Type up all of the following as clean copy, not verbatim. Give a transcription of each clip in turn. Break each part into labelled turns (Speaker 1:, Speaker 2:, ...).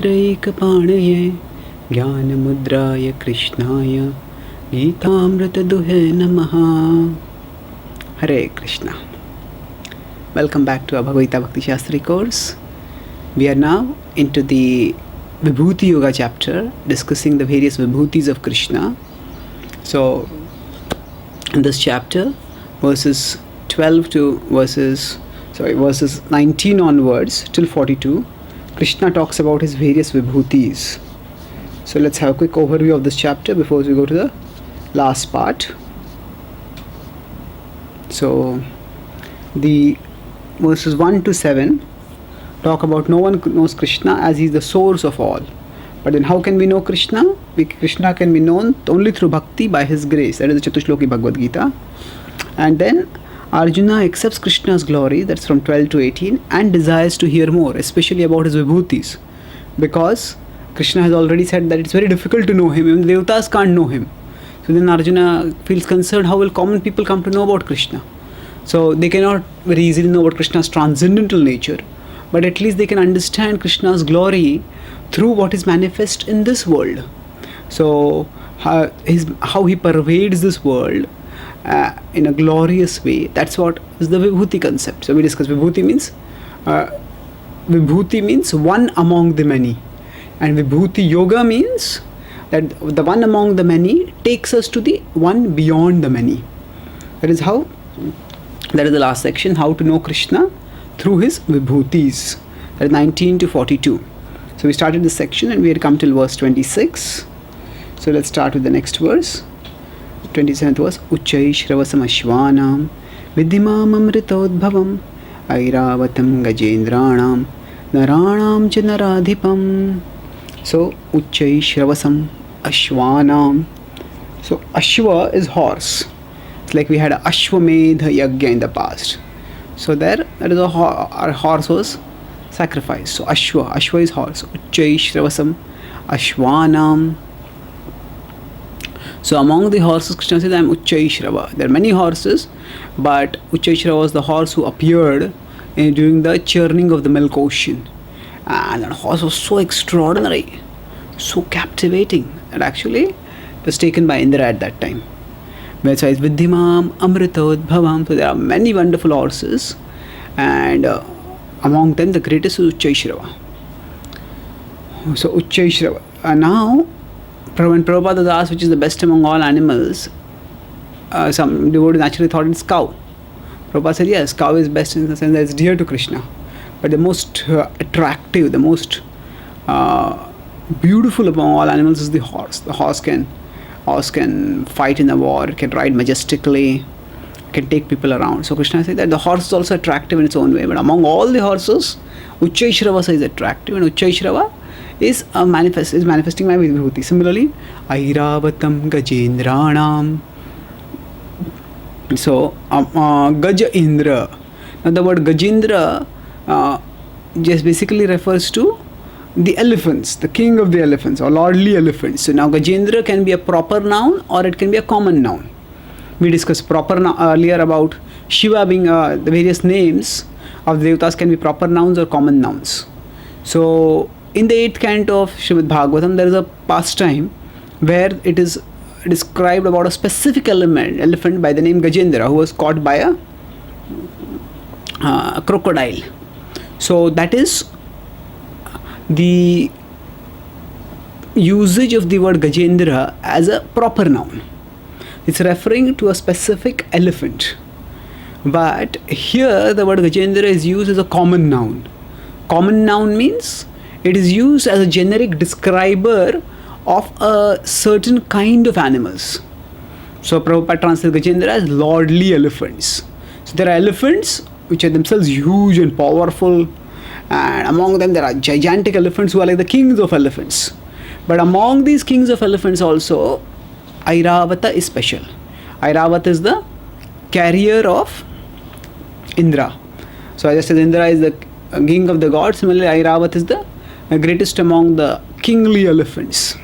Speaker 1: Mantrayikapanaya Jnanamudraya Krishnaya Geetamritaduhe Namaha. Hare Krishna. Welcome back to our Bhagavad Gita Bhakti Shastri course. We are now into the Vibhuti Yoga chapter, discussing the various Vibhutis of Krishna. So, in this chapter, verses 19 onwards till 42, Krishna talks about his various Vibhutis. So, let's have a quick overview of this chapter before we go to the last part. So, the verses 1 to 7 talk about no one knows Krishna as he is the source of all. But then how can we know Krishna? Krishna can be known only through bhakti, by his grace. That is the Chatushloki Bhagavad Gita. And then Arjuna accepts Krishna's glory, that's from 12 to 18, and desires to hear more, especially about his vibhutis. Because Krishna has already said that it's very difficult to know him, even the Devatas can't know him. So then Arjuna feels concerned, how will common people come to know about Krishna? So they cannot very easily know about Krishna's transcendental nature, but at least they can understand Krishna's glory through what is manifest in this world. So how he pervades this world in a glorious way, that's what is the Vibhuti concept. So we discussed Vibhuti means one among the many, and Vibhuti Yoga means that the one among the many takes us to the one beyond the many. That is the last section, how to know Krishna through his Vibhutis. That is 19 to 42. So we started this section and we had come till verse 26. So let's start with the next verse. 27th verse. Uchchai Shravasam Ashvanam Vidhimam Amritodbhavam Airavatam Gajendranam Naranam Cha Naradhipam. So Uchchai Shravasam Ashvanam. So Ashva is horse. It's like we had a Ashwamedha Yagya in the past. So that is our horse was sacrificed. So Ashwa is horse. Uchchai Shravasam Ashvanam. So among the horses, Krishna says, I am Uchchai Shrava. There are many horses, but Uchchai Shrava was the horse who appeared during the churning of the milk ocean. And that horse was so extraordinary, so captivating, that actually was taken by Indra at that time. That's why it's Vidhimam Amritodbhavam. So there are many wonderful horses, and among them the greatest is Uchchai Shrava. So Uchchai Shrava. Now, when Prabhupada was asked which is the best among all animals, some devotees naturally thought it's cow. Prabhupada said, yes, cow is best in the sense that it's dear to Krishna. But the most attractive, the most beautiful among all animals is the horse. The horse can fight in a war, it can ride majestically, it can take people around. So Krishna said that the horse is also attractive in its own way. But among all the horses, Uchchai Shravasa is attractive, and Uchchai Shrava is manifesting my Vibhuti. Similarly, Airavatam Gajendranam. So Gaja Indra. Now the word Gajendra just basically refers to the elephants, the king of the elephants, or lordly elephants. So now Gajendra can be a proper noun or it can be a common noun. We discussed earlier about Shiva being the various names of the Devatas can be proper nouns or common nouns. So in the 8th canto of Srimad Bhagavatam, there is a pastime where it is described about a specific elephant by the name Gajendra, who was caught by a crocodile. So that is the usage of the word Gajendra as a proper noun. It's referring to a specific elephant. But here the word Gajendra is used as a common noun. Common noun means it is used as a generic describer of a certain kind of animals. So Prabhupada translates Gajendra as lordly elephants. So there are elephants which are themselves huge and powerful, and among them there are gigantic elephants who are like the kings of elephants. But among these kings of elephants also, Airavata is special. Airavata is the carrier of Indra. So as I said, Indra is the king of the gods. Similarly, Airavata is the greatest among the kingly elephants.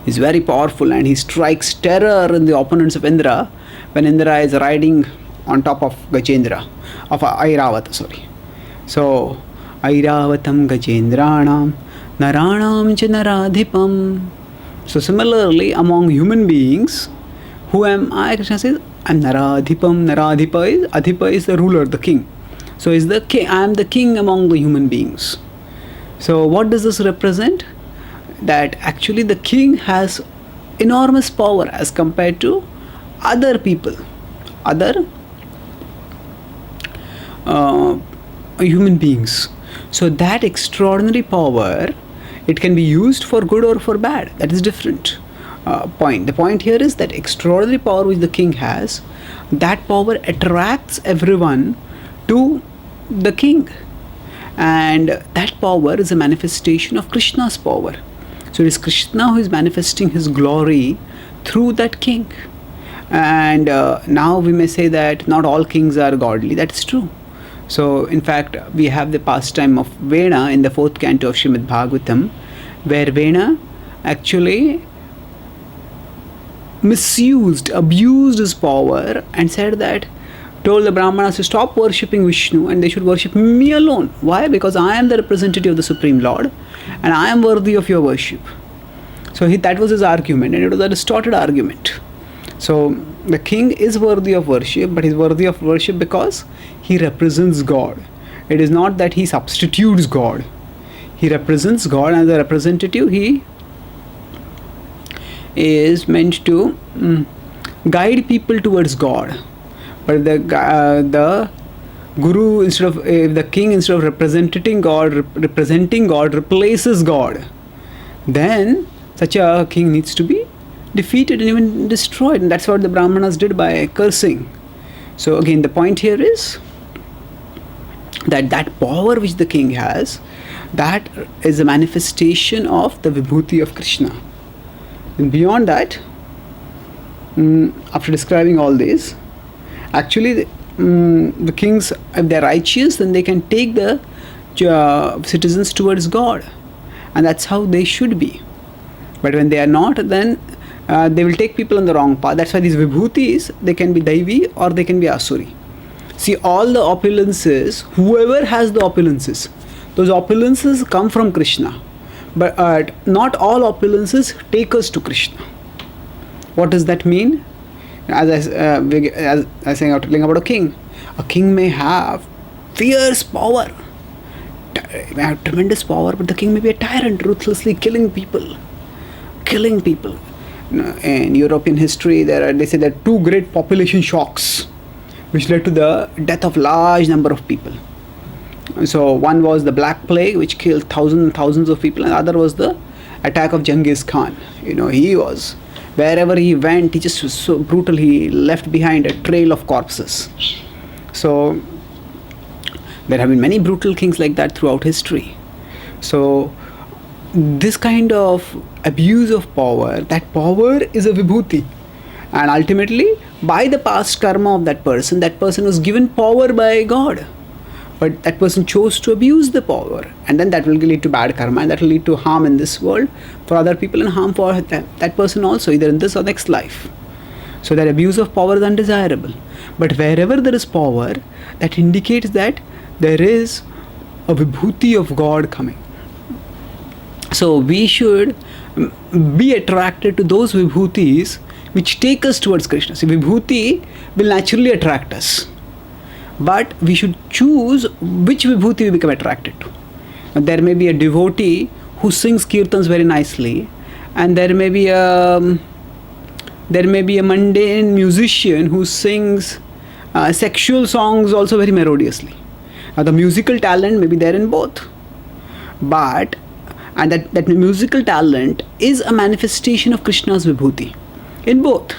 Speaker 1: He's very powerful and he strikes terror in the opponents of Indra when Indra is riding on top of Airavata. So Airavatam Gajendranam Naranam cha naradhipam. So similarly, among human beings, who am I? Krishna says, I'm Naradhipam. Adhipa is the ruler, the king. So is the king. I am the king among the human beings. So what does this represent? That actually the king has enormous power as compared to other people, other human beings. So that extraordinary power, it can be used for good or for bad. That is different point. The point here is that extraordinary power which the king has, that power attracts everyone to the king, and that power is a manifestation of Krishna's power. So it is Krishna who is manifesting his glory through that king. And now we may say that not all kings are godly. That is true. So in fact, we have the pastime of Vena in the 4th canto of Srimad Bhagavatam, where Vena actually misused, abused his power, and said that, told the Brahmanas to stop worshipping Vishnu and they should worship me alone. Why? Because I am the representative of the Supreme Lord and I am worthy of your worship. So that was his argument, and it was a distorted argument. So the king is worthy of worship, but he is worthy of worship because he represents God. It is not that he substitutes God. He represents God, and as a representative, he is meant to guide people towards God. But the guru, instead of the king, instead of representing God, replaces God, then such a king needs to be defeated and even destroyed. And that's what the Brahmanas did by cursing. So again, the point here is that that power which the king has, that is a manifestation of the vibhuti of Krishna. And beyond that, after describing all this, actually the kings, if they're righteous, then they can take the citizens towards God, and that's how they should be. But when they are not, then they will take people on the wrong path. That's why these vibhutis, they can be Daivi or they can be Asuri. See, all the opulences, whoever has the opulences, those opulences come from Krishna. But not all opulences take us to Krishna. What does that mean? As I saying about a king may have fierce power, may have tremendous power, but the king may be a tyrant, ruthlessly killing people. In European history, they say there are 2 great population shocks which led to the death of large number of people. So one was the Black Plague, which killed thousands and thousands of people, and the other was the attack of Genghis Khan. He was, wherever he went, he just was so brutal, he left behind a trail of corpses. So there have been many brutal kings like that throughout history. So this kind of abuse of power, that power is a vibhuti, and ultimately by the past karma of that person was given power by God, but that person chose to abuse the power, and then that will lead to bad karma, and that will lead to harm in this world for other people and harm for that person also, either in this or next life. So that abuse of power is undesirable. But wherever there is power, that indicates that there is a vibhuti of God coming. So we should be attracted to those vibhutis which take us towards Krishna. So vibhuti will naturally attract us, but we should choose which vibhuti we become attracted to. There may be a devotee who sings kirtans very nicely, and there may be a mundane musician who sings sexual songs also very melodiously. Now the musical talent may be there in both, but that musical talent is a manifestation of Krishna's vibhuti in both.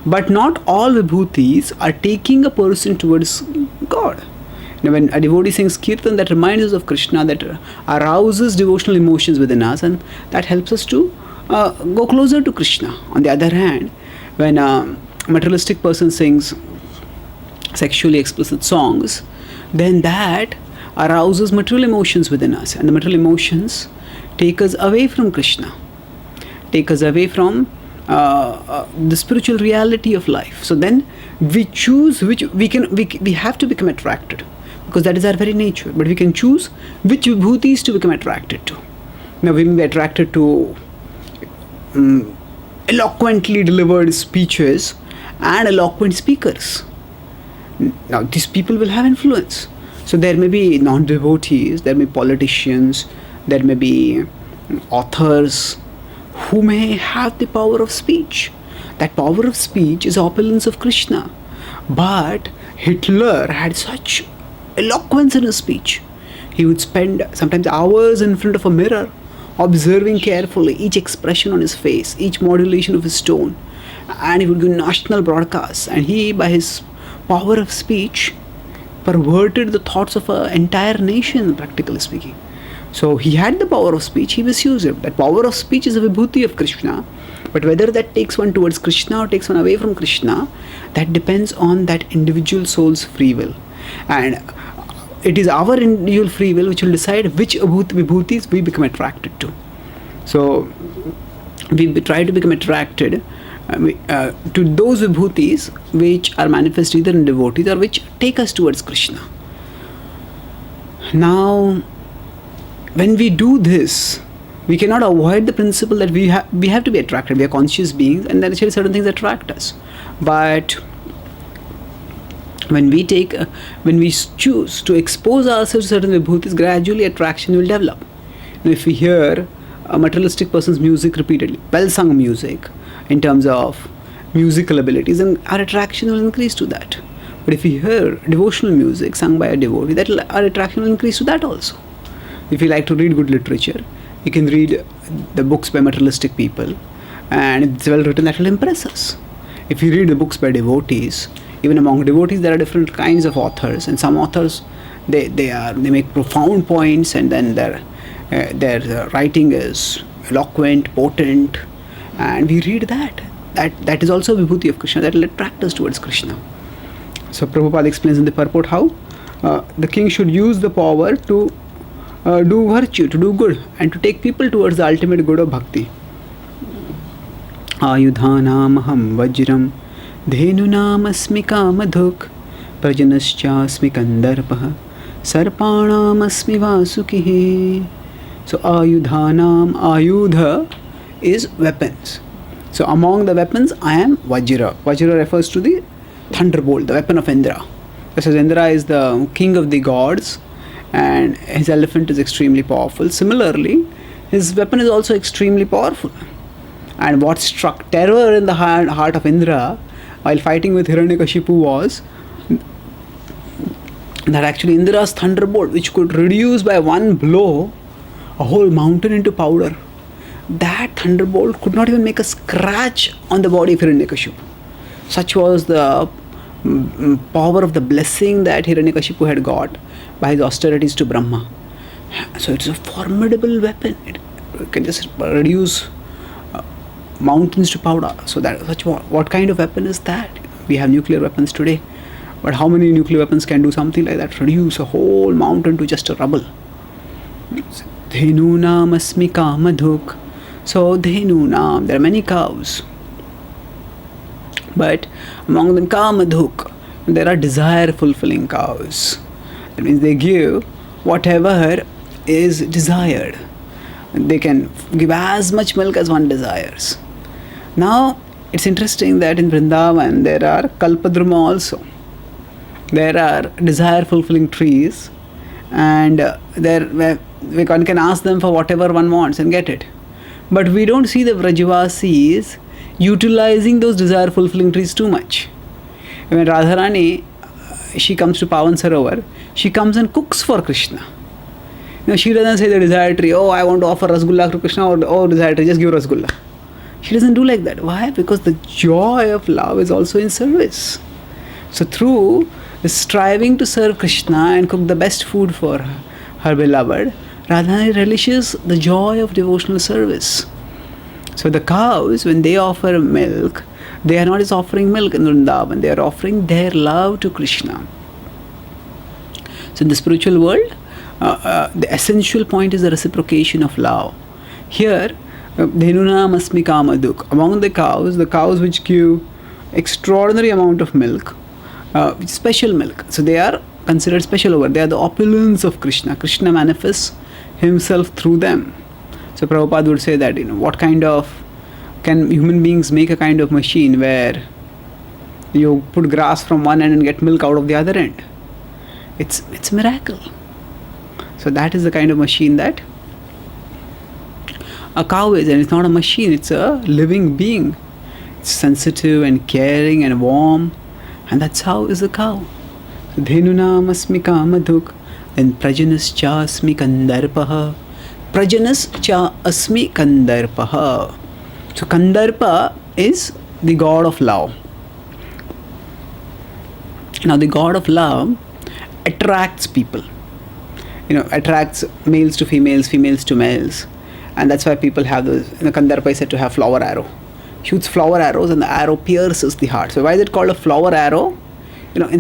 Speaker 1: But not all vibhutis are taking a person towards God. When a devotee sings kirtan, that reminds us of Krishna, that arouses devotional emotions within us, and that helps us to go closer to Krishna. On the other hand, when a materialistic person sings sexually explicit songs, then that arouses material emotions within us, and the material emotions take us away from Krishna, take us away from the spiritual reality of life. So then we choose which we have to become attracted, because that is our very nature. But we can choose which vibhutis to become attracted to. Now we may be attracted to eloquently delivered speeches and eloquent speakers. Now these people will have influence. So there may be non-devotees, there may be politicians, there may be authors who may have the power of speech. That power of speech is opulence of Krishna. But Hitler had such eloquence in his speech. He would spend sometimes hours in front of a mirror, observing carefully each expression on his face, each modulation of his tone. And he would give national broadcasts. And he, by his power of speech, perverted the thoughts of an entire nation, practically speaking. So he had the power of speech, he misused it. That power of speech is a vibhuti of Krishna. But whether that takes one towards Krishna or takes one away from Krishna, that depends on that individual soul's free will. And it is our individual free will which will decide which vibhutis we become attracted to. So we try to become attracted to those vibhutis which are manifest either in devotees or which take us towards Krishna. Now, when we do this, we cannot avoid the principle that we have to be attracted. We are conscious beings, and then actually certain things attract us. But when we choose to expose ourselves to certain vibhutis, gradually attraction will develop. Now, if we hear a materialistic person's music repeatedly, well-sung music, in terms of musical abilities, then our attraction will increase to that. But if we hear devotional music sung by a devotee, our attraction will increase to that also. If you like to read good literature, you can read the books by materialistic people, and if it's well written, that will impress us. If you read the books by devotees, even among devotees there are different kinds of authors, and some authors they make profound points, and then their writing is eloquent, potent, and we read that is also a vibhuti of Krishna that will attract us towards Krishna. So Prabhupada explains in the purport how the king should use the power to do virtue, to do good, and to take people towards the ultimate good of bhakti. Ayudhanam aham vajram dhenunam asmi kamadhuk prajanascha kandarpah sarpanam asmi vasukihi. So ayudhanam, ayudha is weapons. So among the weapons I am Vajra. Vajra refers to the thunderbolt, the weapon of Indra. Because Indra is the king of the gods, and his elephant is extremely powerful. Similarly, his weapon is also extremely powerful. And what struck terror in the heart of Indra while fighting with Hiranyakashipu was that actually Indra's thunderbolt, which could reduce by one blow a whole mountain into powder, that thunderbolt could not even make a scratch on the body of Hiranyakashipu. Such was the power of the blessing that Hiranyakashipu had got by his austerities to Brahma. So it's a formidable weapon. It can just reduce mountains to powder. So what kind of weapon is that? We have nuclear weapons today, but how many nuclear weapons can do something like that? Reduce a whole mountain to just a rubble. Dhenunam asmi kamadhuk. So Dhenunam, there are many cows, but among them kamadhuk, there are desire fulfilling cows. That means they give whatever is desired. They can give as much milk as one desires. Now it's interesting that in Vrindavan there are Kalpadruma also. There are desire fulfilling trees, and one can ask them for whatever one wants and get it. But we don't see the Vrajavasis utilizing those desire fulfilling trees too much. When Radharani, she comes to Pavan Sarovar, she comes and cooks for Krishna. She doesn't say the desire tree, oh, I want to offer Rasgulla to Krishna, or oh, desire tree, just give Rasgulla. She doesn't do like that. Why? Because the joy of love is also in service. So through striving to serve Krishna and cook the best food for her beloved, Radharani relishes the joy of devotional service. So the cows, when they offer milk, they are not just offering milk in Vrindavan, they are offering their love to Krishna. So in the spiritual world, the essential point is the reciprocation of love. Here, Dhenunam asmi kamadhuk. Among the cows which give extraordinary amount of milk, special milk. So they are considered special over. They are the opulence of Krishna. Krishna manifests himself through them. So Prabhupada would say that, what kind of, can human beings make a kind of machine where you put grass from one end and get milk out of the other end? It's a miracle. So that is the kind of machine that a cow is, and it's not a machine, it's a living being. It's sensitive and caring and warm, and that's how is the cow. Dhenunam asmi kamadhuk, then prajanas cha asmi kandarpaha. Prajanas cha asmi kandarpaha. So Kandarpa is the god of love. Now the god of love attracts people. Attracts males to females, females to males. And that's why people have those, Kandarpa is said to have flower arrow. Shoots flower arrows and the arrow pierces the heart. So why is it called a flower arrow?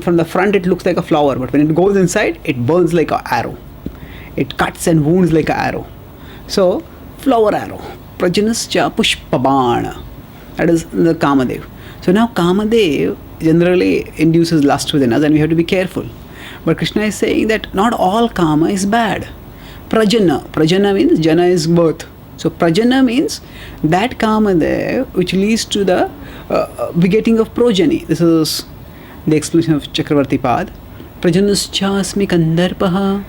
Speaker 1: From the front it looks like a flower, but when it goes inside, it burns like an arrow. It cuts and wounds like an arrow. So, flower arrow. Prajanas cha pushpabana. That is the Kamadev. So now Kamadev generally induces lust within us, and we have to be careful. But Krishna is saying that not all Kama is bad. Prajana means Jana is birth. So Prajana means that Kamadev which leads to the begetting of progeny. This is the explanation of Chakravarti Pad. Prajanas chasmi kandarpaha.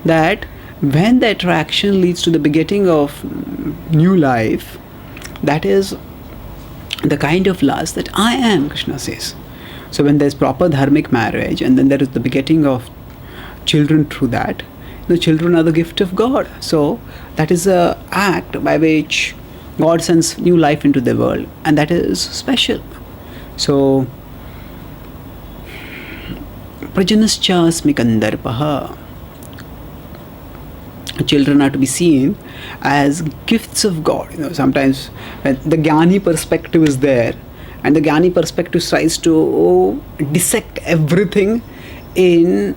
Speaker 1: That when the attraction leads to the begetting of new life, that is the kind of lust that I am, Krishna says. So when there is proper dharmic marriage, and then there is the begetting of children through that, the children are the gift of God. So that is a act by which God sends new life into the world, and that is special. So Prajanascha asmi kandarpaha. Children are to be seen as gifts of God. Sometimes when the Jnani perspective is there, and the Jnani perspective tries to dissect everything in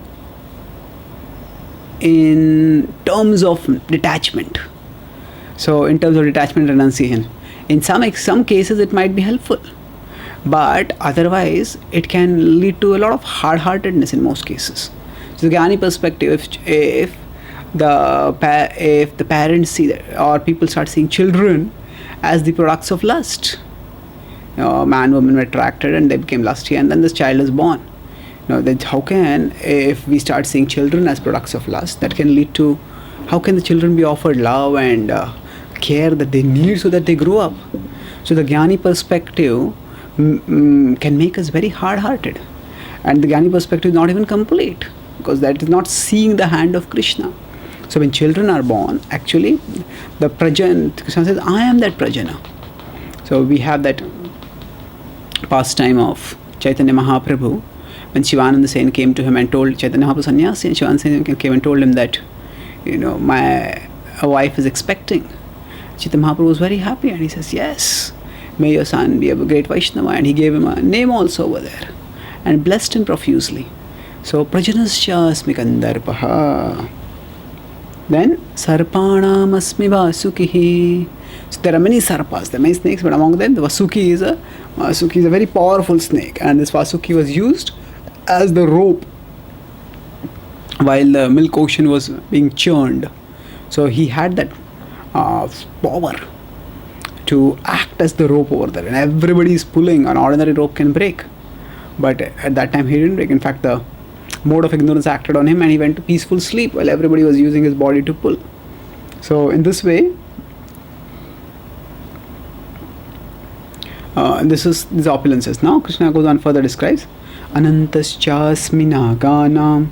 Speaker 1: terms of detachment. So in terms of detachment renunciation, in some cases it might be helpful, but otherwise it can lead to a lot of hard-heartedness in most cases. So the Jnani perspective, if the parents see that, or people start seeing children as the products of lust, man, woman were attracted and they became lusty, and then this child is born. Then how can, if we start seeing children as products of lust, that can lead to, how can the children be offered love and care that they need so that they grow up? So the Jnani perspective can make us very hard-hearted, and the Jnani perspective is not even complete, because that is not seeing the hand of Krishna. So when children are born, actually the Prajana, Krishna says, I am that Prajana. So we have that pastime of Chaitanya Mahaprabhu, when Shivananda Sen came to him and told Chaitanya Mahaprabhu sannyasi, and Shivananda Sen came and told him that, my wife is expecting. Chaitanya Mahaprabhu was very happy, and he says, yes, may your son be a great Vaishnava, and he gave him a name also over there and blessed him profusely. So Prajanascha asmi kandarpaha. Then Sarpanam asmi Vasukihi. So there are many sarpas, there are many snakes, but among them the Vasuki is a very powerful snake, and this Vasuki was used as the rope while the milk ocean was being churned. So he had that power to act as the rope over there, and everybody is pulling. An ordinary rope can break, but at that time he didn't break. In fact, the mode of ignorance acted on him, and he went to peaceful sleep while everybody was using his body to pull. So in this way, this is these opulences. Now Krishna goes on further, describes Anantaschasmi naganam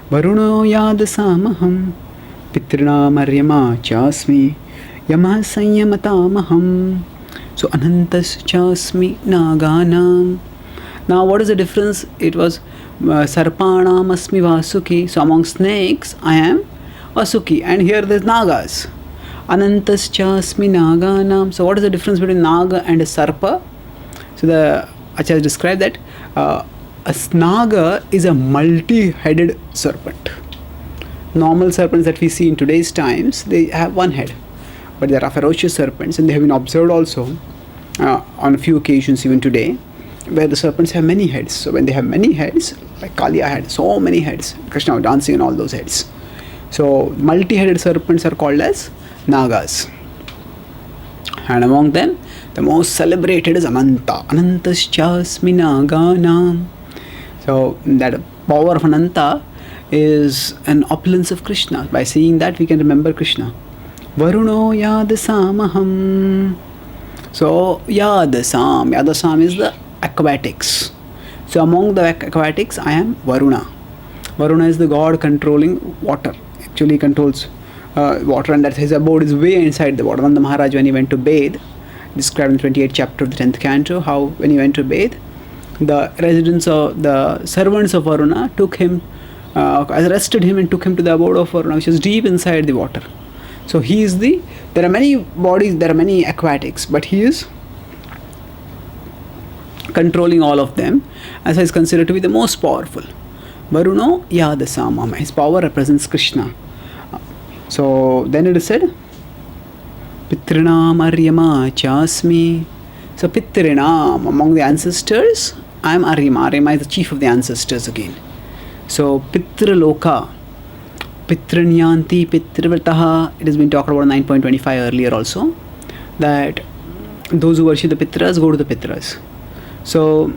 Speaker 1: varuno yadasamaham pitrinam aryama chasmi yama sanyamatamaham. So Anantaschasmi naganam. Now what is the difference? It was Sarpanam asmi Vasuki. So among snakes I am Vasuki, and here there's Nagas. Anantaschasmi naganam. So what is the difference between Naga and a Sarpa? So the Acharya described that a Naga is a multi-headed serpent. Normal serpents that we see in today's times, they have one head, but there are ferocious serpents, and they have been observed also on a few occasions even today, where the serpents have many heads. So when they have many heads, like Kaliya had so many heads, Krishna dancing on all those heads. So multi-headed serpents are called as Nagas. And among them, the most celebrated is Ananta. Anantaschasmi Naganam. So that power of Ananta is an opulence of Krishna. By seeing that, we can remember Krishna. Varuno Yadasamaham. So Yadasam. Yadasam is the aquatics. So among the aquatics, I am Varuna. Varuna is the god controlling water. Actually controls water, and that his abode is way inside the water. Nanda Maharaj, when he went to bathe, described in 28th chapter of the 10th canto, how when he went to bathe, the residents of the servants of Varuna took him, arrested him and took him to the abode of Varuna, which is deep inside the water. So he is the, there are many bodies, there are many aquatics, but he is controlling all of them, as he is considered to be the most powerful. Varuno Yadasamama. His power represents Krishna. So then it is said, Pitrinam Aryama Chasmi. So Pitrinam, among the ancestors, I am Aryama. Aryama is the chief of the ancestors again. So Pitraloka, Pitranyanti Pitrivrataha. It has been talked about 9.25 earlier also, that those who worship the Pitras go to the Pitras. So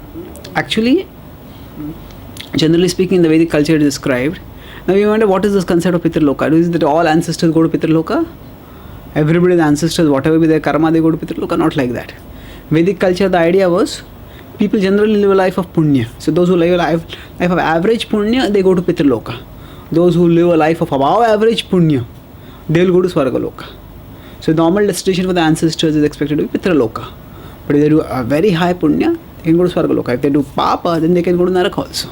Speaker 1: actually, generally speaking, in the Vedic culture it is described. Now you wonder, what is this concept of Pitraloka? Is it that all ancestors go to Pitraloka? Everybody's ancestors, whatever be their karma, they go to Pitraloka? Not like that. Vedic culture, the idea was, people generally live a life of punya. So those who live a life of average punya, they go to Pitraloka. Those who live a life of above average punya, they will go to Swargaloka. So normal destination for the ancestors is expected to be Pitraloka. But if they do a very high punya, they can go to Swargaloka. If they do papa, then they can go to Narak also.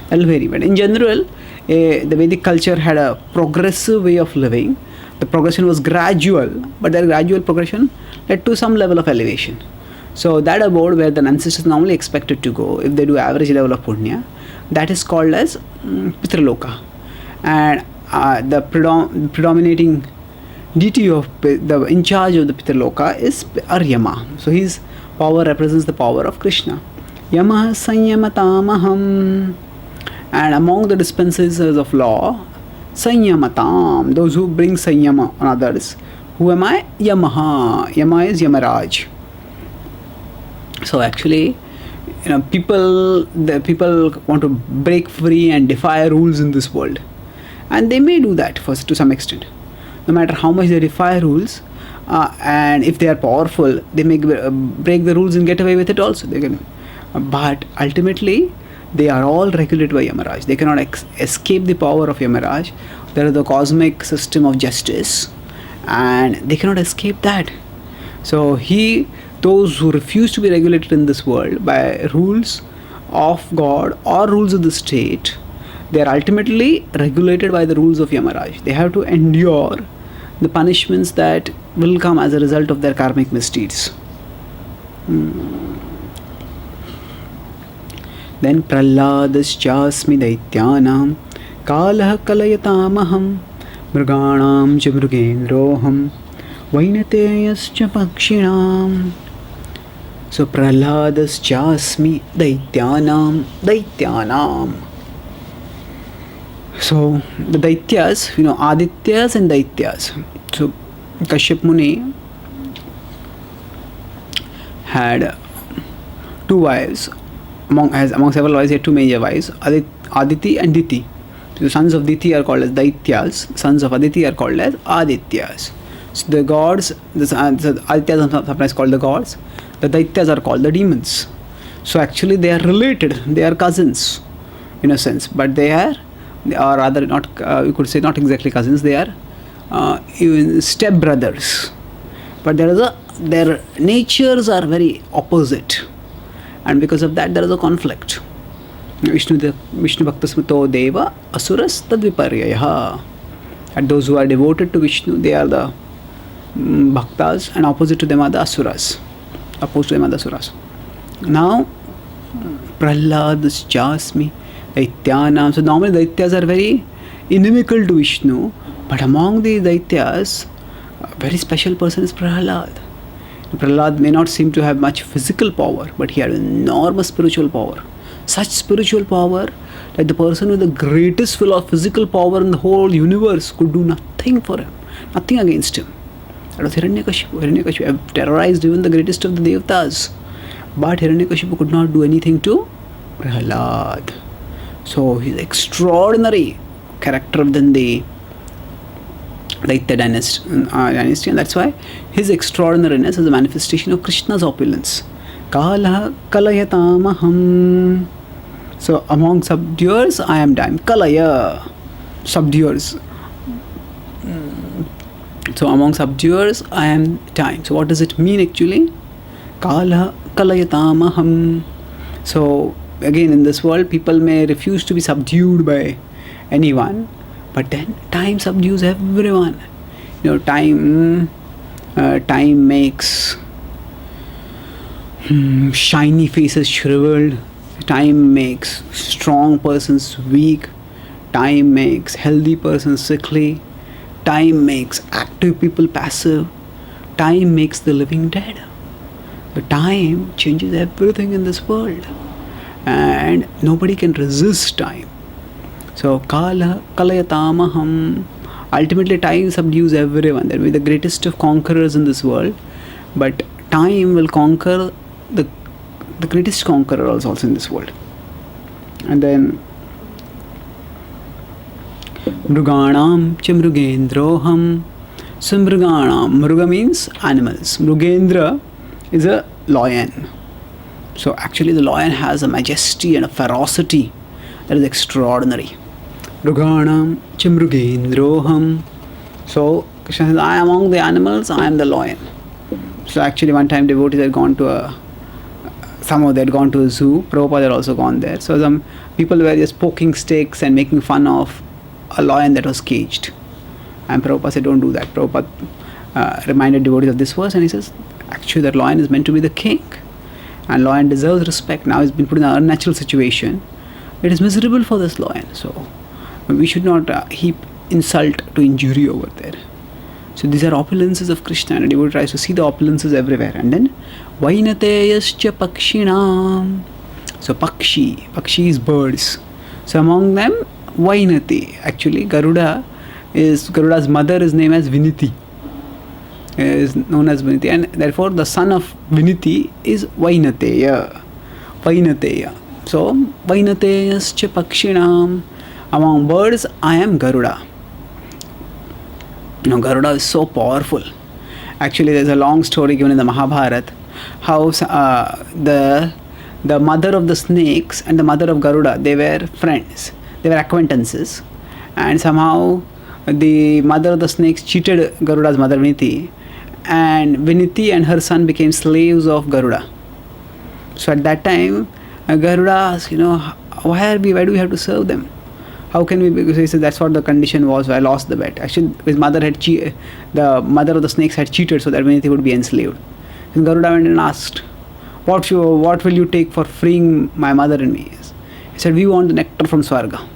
Speaker 1: That will vary. But in general, the Vedic culture had a progressive way of living. The progression was gradual, but that gradual progression led to some level of elevation. So that abode where the ancestors normally expected to go, if they do average level of punya, that is called as Pitraloka. And the predominating deity of the in charge of the Pitraloka is Aryama. So his power represents the power of Krishna. Yamaha Sanyamatamaham. And among the dispensers of law, Sanyamatam, those who bring Sanyama on others. Who am I? Yamaha. Yama is Yamaraj. So actually, people want to break free and defy rules in this world. And they may do that to some extent. No matter how much they defy rules, and if they are powerful, they may break the rules and get away with it also. They can, but ultimately, they are all regulated by Yamaraj. They cannot escape the power of Yamaraj. There is the cosmic system of justice, and they cannot escape that. So those who refuse to be regulated in this world by rules of God or rules of the state, they are ultimately regulated by the rules of Yamaraj. They have to endure the punishments that will come as a result of their karmic misdeeds. Then Prahladaschasmi Daityanam Kalah Kalayatamaham Mriganam cha Mrigendroham Vainateyascha Pakshinam. So Prahladaschasmi Daityanam. So the Daityas, Adityas and Daityas. So Kashyap Muni had two wives. Among several wives, he had two major wives, Aditi and Diti. The sons of Diti are called as Daityas, sons of Aditi are called as Adityas. So the gods, the Adityas are sometimes called the gods, the Daityas are called the demons. So actually they are related, they are cousins in a sense, but they are rather not, you could say not exactly cousins, they are even step brothers. But their natures are very opposite. And because of that, there is a conflict. Vishnu Bhaktasmrito Deva Asuras Tadviparyaha. And those who are devoted to Vishnu, they are the Bhaktas, and opposite to them are the Asuras. Opposed to them are the Asuras. Now, Prahladaschasmi Daityanam. So normally Daityas are very inimical to Vishnu, but among the Daityas, a very special person is Prahlad. Prahlad may not seem to have much physical power, but he had enormous spiritual power. Such spiritual power that the person with the greatest physical power in the whole universe could do nothing for him, nothing against him. That was Hiranyakashipu. Hiranyakashipu terrorized even the greatest of the Devatas. But Hiranyakashipu could not do anything to Prahlad. So he's extraordinary character within the Daitya dynasty, and that's why his extraordinariness is a manifestation of Krishna's opulence. Kala kalayatamaham. So among subduers, I am time. Kalaya, subduers. So among subduers, I am time. So what does it mean actually? Kala kalayatamaham. So again, in this world, people may refuse to be subdued by anyone, but then time subdues everyone. Time makes shiny faces shriveled. Time makes strong persons weak. Time makes healthy persons sickly. Time makes active people passive. Time makes the living dead. So time changes everything in this world, and nobody can resist time. So kala kalayatamaham. Ultimately, time subdues everyone. There will be the greatest of conquerors in this world, but time will conquer the greatest conqueror also in this world. And then Mruganam cha mrugendroham. So mruganam, mruga means animals. Mrugendra is a lion. So actually the lion has a majesty and a ferocity that is extraordinary. Mruganam cha mrugendroham. So Krishna says, I am among the animals, I am the lion. So actually one time devotees had gone to somehow they had gone to a zoo. Prabhupada had also gone there. So some people were just poking sticks and making fun of a lion that was caged. And Prabhupada said, don't do that. Prabhupada reminded devotees of this verse, and he says, actually that lion is meant to be the king. And lion deserves respect. Now he's been put in an unnatural situation. It is miserable for this lion. So we should not heap insult to injury over there. So these are opulences of Krishna, and a devotee tries to see the opulences everywhere. And then Vainateyascha pakshinam. So pakshi is birds. So among them Vainati. Actually Garuda's mother is named as Viniti. Is known as Viniti, and therefore the son of Viniti is Vainateya. So Vainateyascha pakshinam. Among birds I am Garuda. Garuda is so powerful. Actually, there's a long story given in the Mahabharata how the mother of the snakes and the mother of Garuda, they were friends, they were acquaintances, and somehow the mother of the snakes cheated Garuda's mother Viniti, and Viniti and her son became slaves of Garuda. So at that time Garuda asked, why do we have to serve them? How can we? Because he said that's what the condition was. So I lost the bet. Actually, his mother the mother of the snakes had cheated so that Viniti would be enslaved. And Garuda went and asked, what will you take for freeing my mother and me? He said, we want the nectar from Swarga.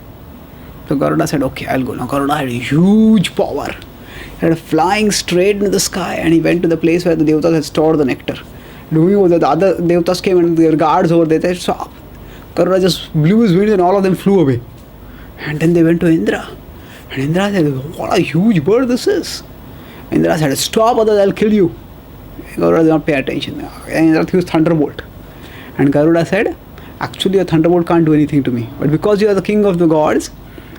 Speaker 1: So Garuda said, okay, I'll go. Now Garuda had huge power. He had flying straight into the sky, and he went to the place where the Devatas had stored the nectar. The other Devatas came and their guards over there. They saw Garuda just blew his wings and all of them flew away. And then they went to Indra. And Indra said, what a huge bird this is. Indra said, stop, otherwise I'll kill you. Garuda did not pay attention. And Indra used thunderbolt. And Garuda said, actually a thunderbolt can't do anything to me. But because you are the king of the gods,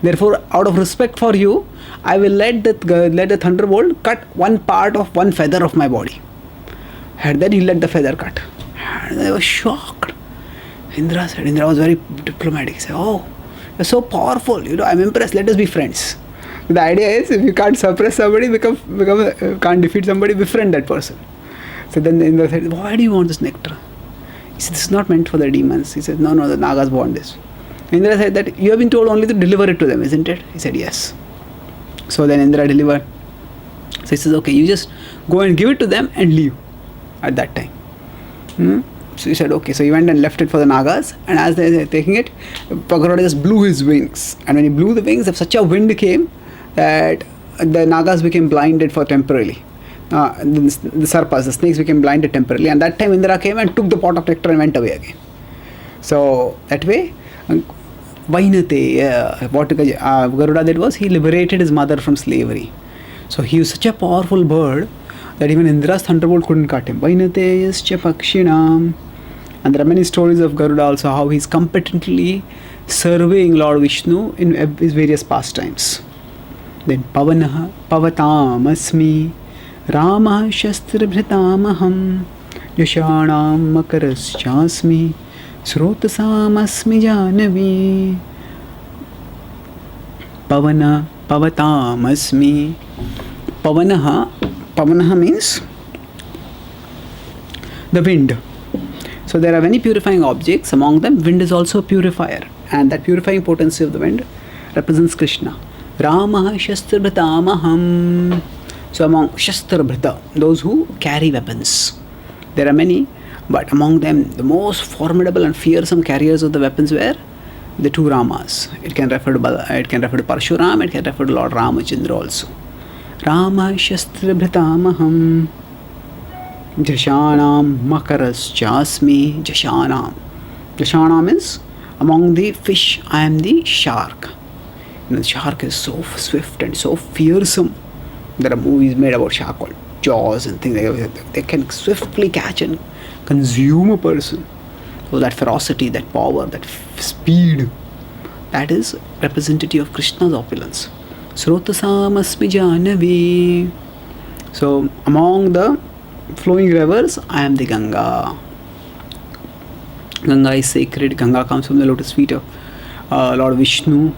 Speaker 1: therefore out of respect for you, I will let the thunderbolt cut one part of one feather of my body. And then he let the feather cut. And they were shocked. Indra was very diplomatic. He said, oh, you're so powerful, I'm impressed, let us be friends. The idea is, if you can't suppress somebody, can't defeat somebody, befriend that person. So then Indra said, why do you want this nectar? He said, this is not meant for the demons. He said, no, the Nagas want this. Indra said that you have been told only to deliver it to them, isn't it? He said, yes. So then Indra delivered. So he says, okay, you just go and give it to them and leave at that time. So he said, okay. So he went and left it for the Nagas, and as they were taking it, Garuda just blew his wings. And when he blew the wings, such a wind came that the Nagas became blinded for temporarily. The Sarpas, the snakes became blinded temporarily. And that time Indra came and took the pot of nectar and went away again. So that way, Vainate, what Garuda did was, he liberated his mother from slavery. So he was such a powerful bird that even Indra's thunderbolt couldn't cut him. Vainateyascha pakshinam. And there are many stories of Garuda also, how he's competently surveying Lord Vishnu in his various pastimes. Then Pavanaha Pavatam Asmi Ramah Shastrabhritamaham Yashanam Makaraschasmi Srotasam Asmi Janavi. Pavana Pavatam Asmi. Pavanaha means the wind. So there are many purifying objects. Among them, wind is also a purifier, and that purifying potency of the wind represents Krishna. Ramah Shastrabhritamaham. So among Shastrabhrita, those who carry weapons, there are many, but among them the most formidable and fearsome carriers of the weapons were the two Ramas. It can refer to Parshuram, it can refer to Lord Ramachandra also. Rama Shastrabhritamaham Jashanam Makaraschasmi. Jashanam is among the fish, I am the shark. The shark is so swift and so fearsome. There are movies made about shark called Jaws and things like that. They can swiftly catch and consume a person. So that ferocity, that power, that speed, that is representative of Krishna's opulence. Srotasam asmi Janavi. So among the flowing rivers, I am the Ganga. Ganga is sacred. Ganga comes from the lotus feet of Lord Vishnu.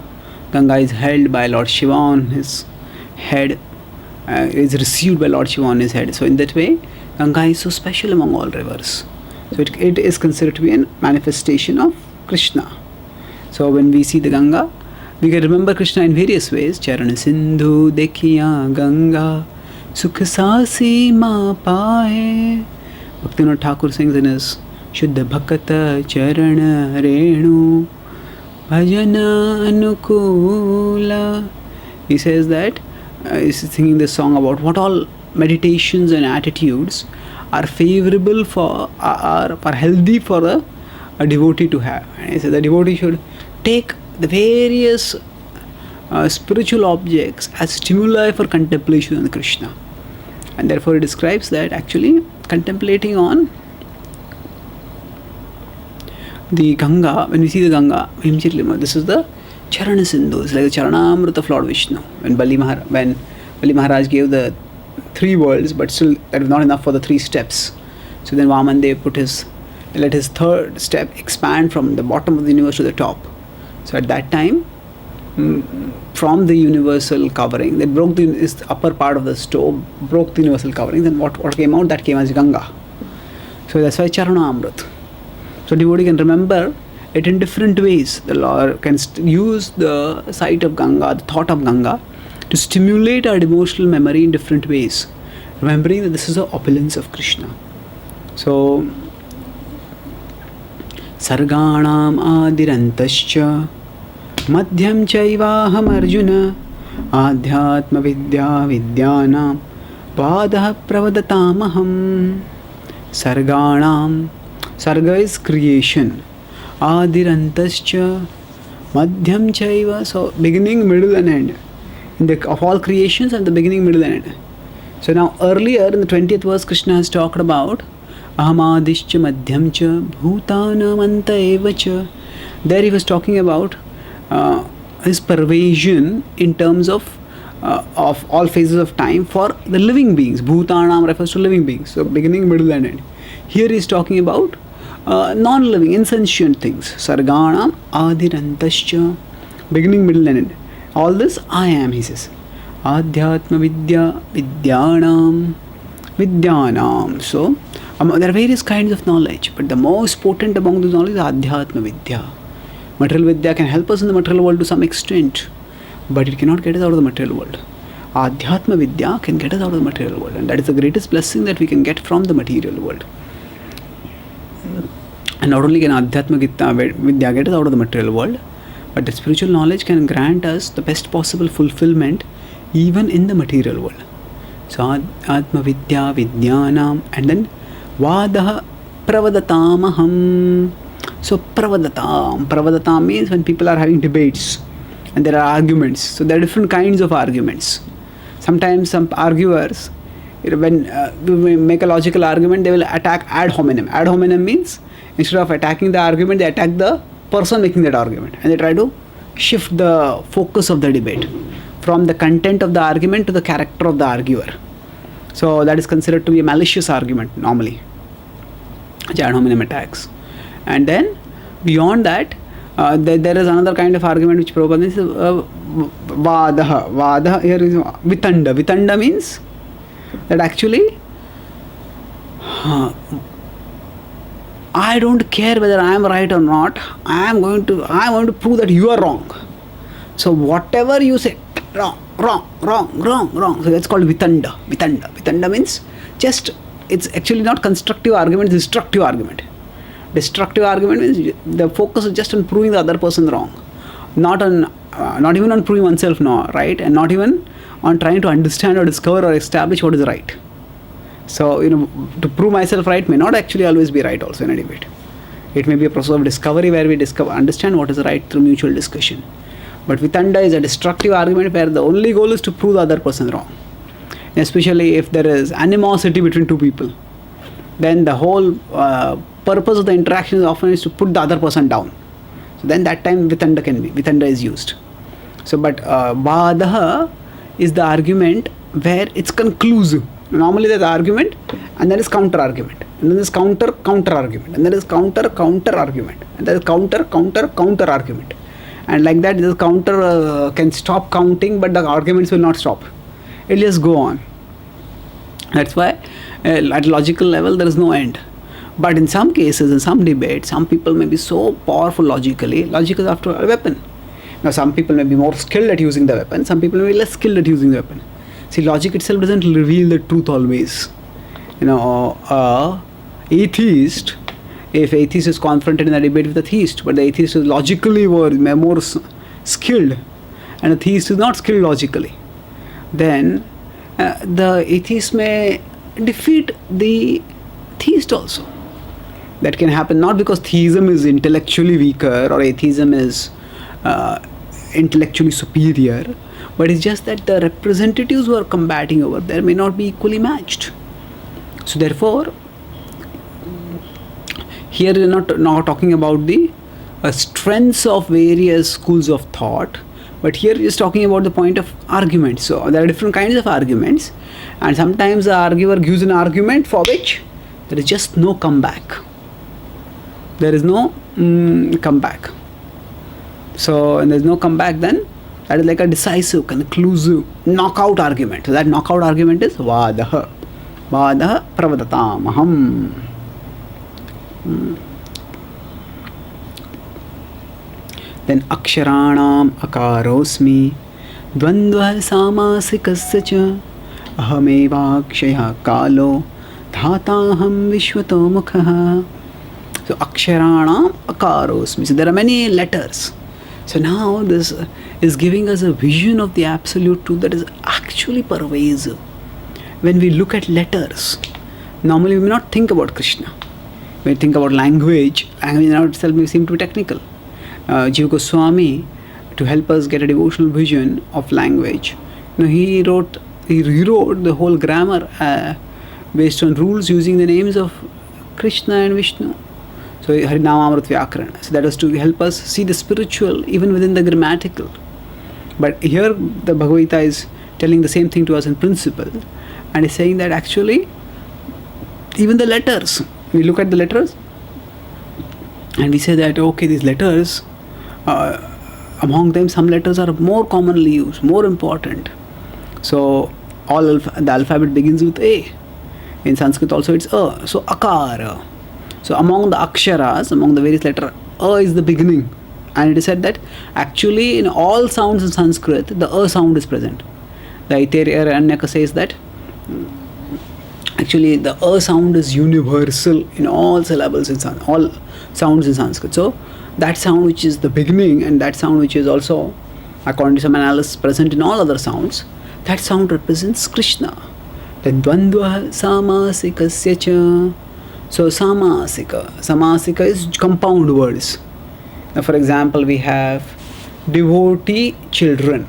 Speaker 1: Ganga is held by Lord Shiva on his head. Is received by Lord Shiva on his head. So in that way, Ganga is so special among all rivers. So it is considered to be a manifestation of Krishna. So when we see the Ganga, we can remember Krishna in various ways. Charan Sindhu Dekhiya Ganga Sukh Sasi Ma Pae. Bhaktivinoda Thakur sings in his Shuddha Bhakata Charana Renu Bhajana Anukula. He says that he's singing this song about what all meditations and attitudes are favorable for, are healthy for a devotee to have. And he says the devotee should take the various spiritual objects as stimuli for contemplation on Krishna. And therefore he describes that actually contemplating on the Ganga, when we see the Ganga, immediately this is the Charana Sindhu, it's like the Charanamrita of Lord Vishnu. When Bali Maharaj gave the 3 worlds, but still that was not enough for the 3 steps. So then Vamandev let his 3rd step expand from the bottom of the universe to the top. So at that time, from the universal covering, that broke the upper part of the stove, broke the universal covering. Then what came out? That came as Ganga. So that's why Charanamrita. So devotee can remember it in different ways. The Lord can use the sight of Ganga, the thought of Ganga, to stimulate our devotional memory in different ways, remembering that this is the opulence of Krishna. So Sarganam Adirantascha Madhyam Chaivaham Arjuna Adhyatma Vidya Vidyanam Vadaha Pravadatamaham. Sarganam, Sarga is creation. Adirantascha Madhyam Chaiva, so beginning, middle and end. Of all creations, and the beginning, middle and end. So now earlier in the 20th verse, Krishna has talked about Ahamadishcha Madhyamcha Bhutanam Anta Evacha. There he was talking about his pervasion in terms of all phases of time for the living beings. Bhutanam refers to living beings, so beginning, middle and end. Here he is talking about non-living, insentient things. Sarganam Adirantascha, beginning, middle and end. All this I am, he says. Adhyatma Vidya Vidyanam. So there are various kinds of knowledge, but the most potent among those knowledge is Adhyatma Vidya. Material Vidya can help us in the material world to some extent, but it cannot get us out of the material world. Adhyatma Vidya can get us out of the material world, and that is the greatest blessing that we can get from the material world. And not only can Adhyatma Vidya get us out of the material world, but the spiritual knowledge can grant us the best possible fulfillment even in the material world. So Atma Vidya Vidyanam, and then Vadaha Pravadatamaham. So Pravadatam means when people are having debates and there are arguments. So there are different kinds of arguments. Sometimes some arguers when we make a logical argument, they will attack ad hominem. Ad hominem means instead of attacking the argument, they attack the person making that argument, and they try to shift the focus of the debate from the content of the argument to the character of the arguer. So that is considered to be a malicious argument normally, ad hominem attacks. And then beyond that, there is another kind of argument which Prabhupada is Vadaha. Vadaha here is Vitanda. Vitanda means that actually I don't care whether I am right or not. I want to prove that you are wrong. So whatever you say, wrong. So that's called Vitanda. Vitanda means it's actually not constructive argument, it's destructive argument. Destructive argument means the focus is just on proving the other person wrong, not even on proving oneself right, and not even on trying to understand or discover or establish what is right. So to prove myself right may not actually always be right also in a debate. It may be a process of discovery where we understand what is right through mutual discussion. But Vitanda is a destructive argument where the only goal is to prove the other person wrong. Especially if there is animosity between two people, then the whole purpose of the interaction is often is to put the other person down. So then that time Vitanda is used. So but Vadaha is the argument where it's conclusive. Normally there's argument, and there is counter argument, and then there's counter argument, and there is counter argument, and there is counter argument. And like that, the counter can stop counting, but the arguments will not stop. It will just go on. That's why at logical level there is no end. But in some cases, in some debates, some people may be so powerful logically. Logic is after all a weapon. Now some people may be more skilled at using the weapon, some people may be less skilled at using the weapon. See, logic itself doesn't reveal the truth always. Atheist, if atheist is confronted in a debate with a theist, but the atheist is logically more skilled, and a theist is not skilled logically, then the atheist may defeat the theist also. That can happen not because theism is intellectually weaker or atheism is intellectually superior, but it's just that the representatives who are combating over there may not be equally matched. So therefore, here we are not talking about the strengths of various schools of thought, but here we are talking about the point of argument. So there are different kinds of arguments, and sometimes the arguer gives an argument for which there is just no comeback. There is no comeback. So when there is no comeback, then that is like a decisive, conclusive, knockout argument. So that knockout argument is Vadaha. Vadaha pravadatamaham. Then aksharanam akarosmi dvandva samasikasya cha ahamevakshaya kalo dhataham vishwato mukhaha. So aksharanam akarosmi. So there are many letters. So now this is giving us a vision of the absolute truth that is actually pervasive. When we look at letters, normally we may not think about Krishna. When we think about language in itself may seem to be technical. Jiva Goswami, to help us get a devotional vision of language, he rewrote the whole grammar based on rules using the names of Krishna and Vishnu. So Harinamamrit Vyakarana. So that was to help us see the spiritual even within the grammatical. But here the Bhagavad Gita is telling the same thing to us in principle, and is saying that actually even the letters, we look at the letters and we say that okay, these letters, among them some letters are more commonly used, more important. So the alphabet begins with A. In Sanskrit also it's A. So Akara. So among the aksharas, among the various letters, A is the beginning. And it is said that actually in all sounds in Sanskrit, the A sound is present. The Aitareya Aranyaka says that actually the A sound is universal in all syllables in all sounds in Sanskrit. So that sound which is the beginning, and that sound which is also, according to some analysis, present in all other sounds, that sound represents Krishna. Then Dvandva Samasikasya cha. So Samasika is compound words. Now for example, we have devotee children.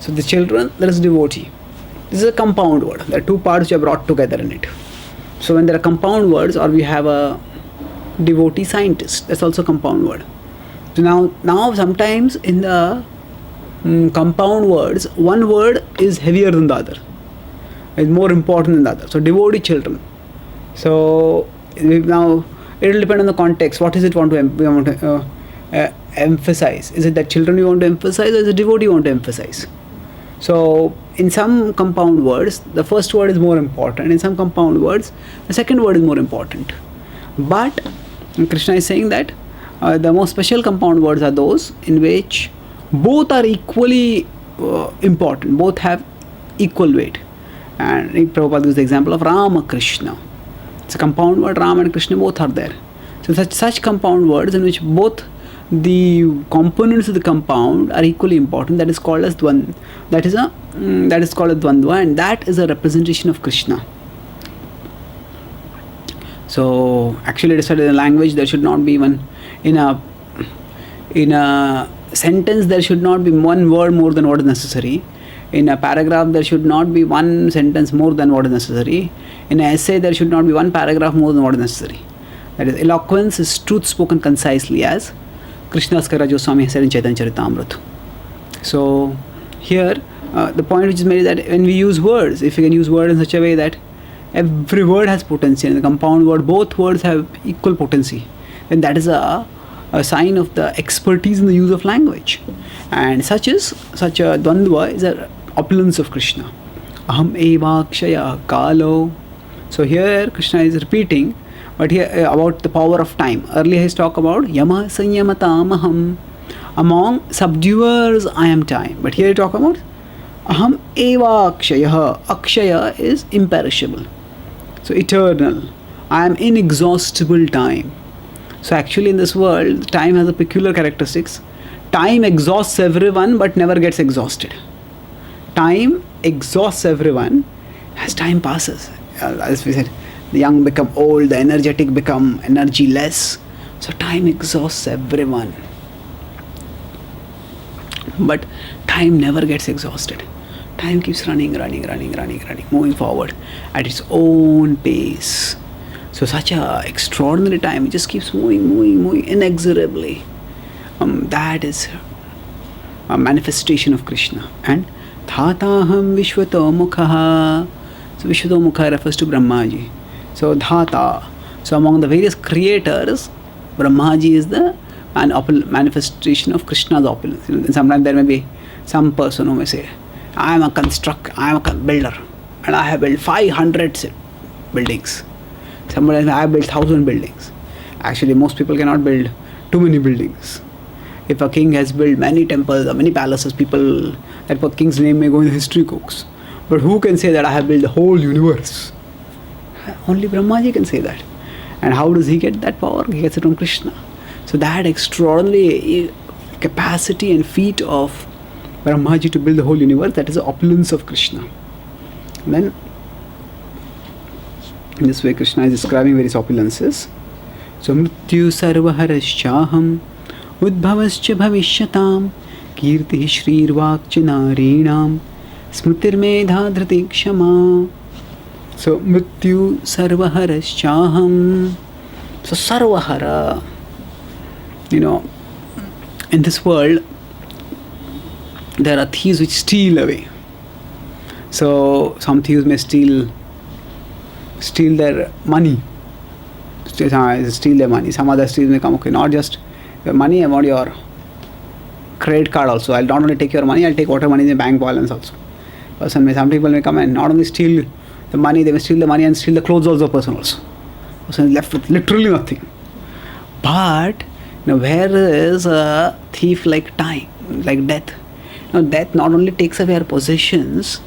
Speaker 1: So the children, there is devotee. This is a compound word. There are two parts which are brought together in it. So when there are compound words, or we have a devotee scientist, that's also a compound word. So now sometimes in the compound words, one word is heavier than the other. It's more important than the other. So devotee children. So now it will depend on the context. What is it we want to emphasize? Is it that children you want to emphasize, or is it devotee you want to emphasize? So in some compound words, the first word is more important. In some compound words, the second word is more important. But Krishna is saying that the most special compound words are those in which both are equally important. Both have equal weight. And Prabhupada gives the example of Rama Krishna. It's a compound word. Ram and Krishna both are there. So such compound words in which both the components of the compound are equally important, that is called as Dvandva. That is called a Dvandva, and that is a representation of Krishna. So actually, decided in a language there should not be even in a sentence there should not be one word more than what is necessary. In a paragraph there should not be one sentence more than what is necessary. In an essay there should not be one paragraph more than what is necessary. That is, eloquence is truth spoken concisely, as Krishnadas Kaviraj Goswami has said in Chaitanya Charitamrita. So here the point which is made is that when we use words, if we can use words in such a way that every word has potency, and the compound word, both words have equal potency, then that is a sign of the expertise in the use of language. And such a Dvandva is an opulence of Krishna. Aham evakshaya kalo. So here Krishna is repeating, but here about the power of time. Earlier he's talked about yama sanyamatamaham. Among subduers I am time. But here he talk about aham evakshaya. Akshaya is imperishable. So eternal. I am inexhaustible time. So actually in this world, time has a peculiar characteristics. Time exhausts everyone but never gets exhausted. Time exhausts everyone as time passes. As we said, the young become old, the energetic become energyless. So time exhausts everyone. But time never gets exhausted. Time keeps running, moving forward at its own pace. So such a extraordinary time, it just keeps moving inexorably. That is a manifestation of Krishna. And Dhataham Vishwato Mukha. So Vishwato Mukha refers to Brahmaji. So Dhata. So among the various creators, Brahmaji is the manifestation of Krishna's opulence. Sometimes there may be some person who may say, I am a builder, and I have built 500 buildings. Somebody else, I have built 1,000 buildings. Actually, most people cannot build too many buildings. If a king has built many temples or many palaces, that king's name may go in the history books. But who can say that I have built the whole universe? Only Brahmaji can say that. And how does he get that power? He gets it from Krishna. So that extraordinary capacity and feat of Brahmaji to build the whole universe, that is the opulence of Krishna. And then in this way Krishna is describing various opulences. So Mrityu sarvaharaschaham udbhavascha bhavishyatam kirti shrirvakcha narinam smritir medha dhriti kshama. So Mrityu sarvaharaschaham. So sarvahara, in this world there are thieves which steal away. So some thieves may steal their money. Steal their money. Some other thieves may come, okay, not just your money, I want your credit card also. I'll not only take your money, I'll take whatever money in the bank balance also. Some people may come and not only steal the money, they may steal the money and steal the clothes also of the person also. Person is left with literally nothing. But where is a thief like time, like death? Death not only takes away our possessions,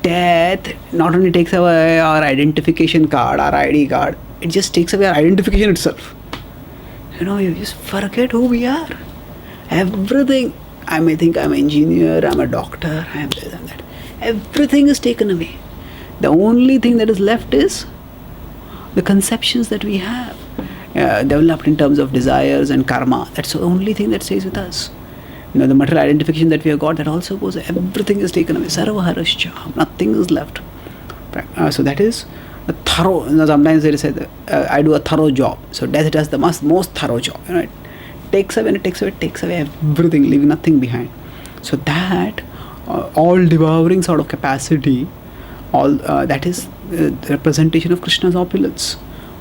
Speaker 1: death not only takes away our identification card, our ID card, it just takes away our identification itself. You just forget who we are. Everything, I may think I'm an engineer, I'm a doctor, I'm this and that. Everything is taken away. The only thing that is left is the conceptions that we have, developed in terms of desires and karma. That's the only thing that stays with us. The material identification that we have got, that also goes, everything is taken away. Sarva harascha, nothing is left. So that is a thorough, sometimes they say, I do a thorough job. So death does the most thorough job. It takes away, it takes away everything, leaving nothing behind. So that all devouring sort of capacity, all that is the representation of Krishna's opulence.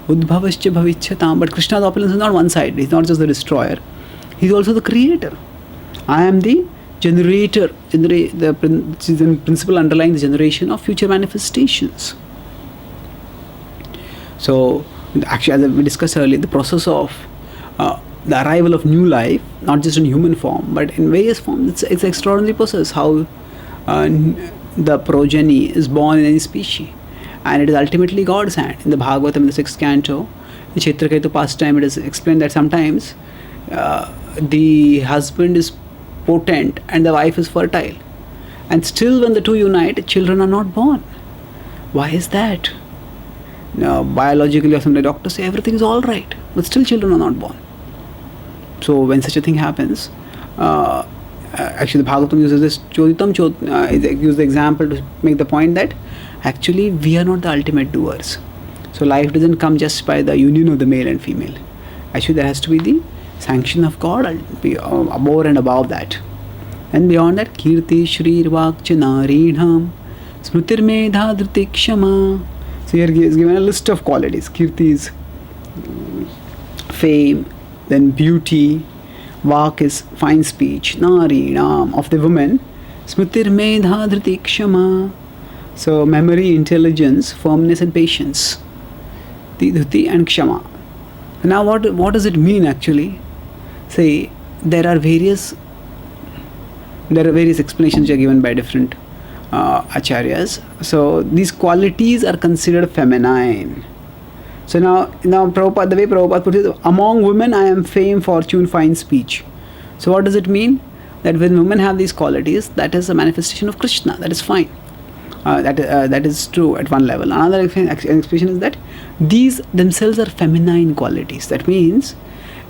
Speaker 1: Udbhavascha bhavichyatam. But Krishna's opulence is not one side. He's not just the destroyer. He's also the creator. I am the generator, the principle underlying the generation of future manifestations. So, actually, as we discussed earlier, the process of the arrival of new life, not just in human form, but in various forms, it's an extraordinary process, how the progeny is born in any species. And it is ultimately God's hand. In the Bhagavatam, in the 6th canto, in Kshetraketu pastime, it is explained that sometimes the husband is potent and the wife is fertile. And still when the two unite, children are not born. Why is that? Now, biologically or something, doctors say everything is all right, but still children are not born. So when such a thing happens, actually the Bhagavatam uses this use the example to make the point that actually we are not the ultimate doers. So life doesn't come just by the union of the male and female. Actually there has to be the sanction of God above and above that. And beyond that, Kirti Shri Vakcha Narinham Smritir Medha Dhriti Kshama. So here he is given a list of qualities. Kirti is fame, then beauty, Vak is fine speech, Narinam of the woman, Smritir Medha Dhriti Kshama. So memory, intelligence, firmness and patience. Dhruti and Kshama. Now what does it mean actually? Say there are various explanations which are given by different acharyas. So these qualities are considered feminine. So now Prabhupada, the way Prabhupada puts it, among women I am fame, fortune, fine speech. So what does it mean? That when women have these qualities, that is a manifestation of Krishna. That is fine. That is true at one level. Another explanation is that these themselves are feminine qualities. That means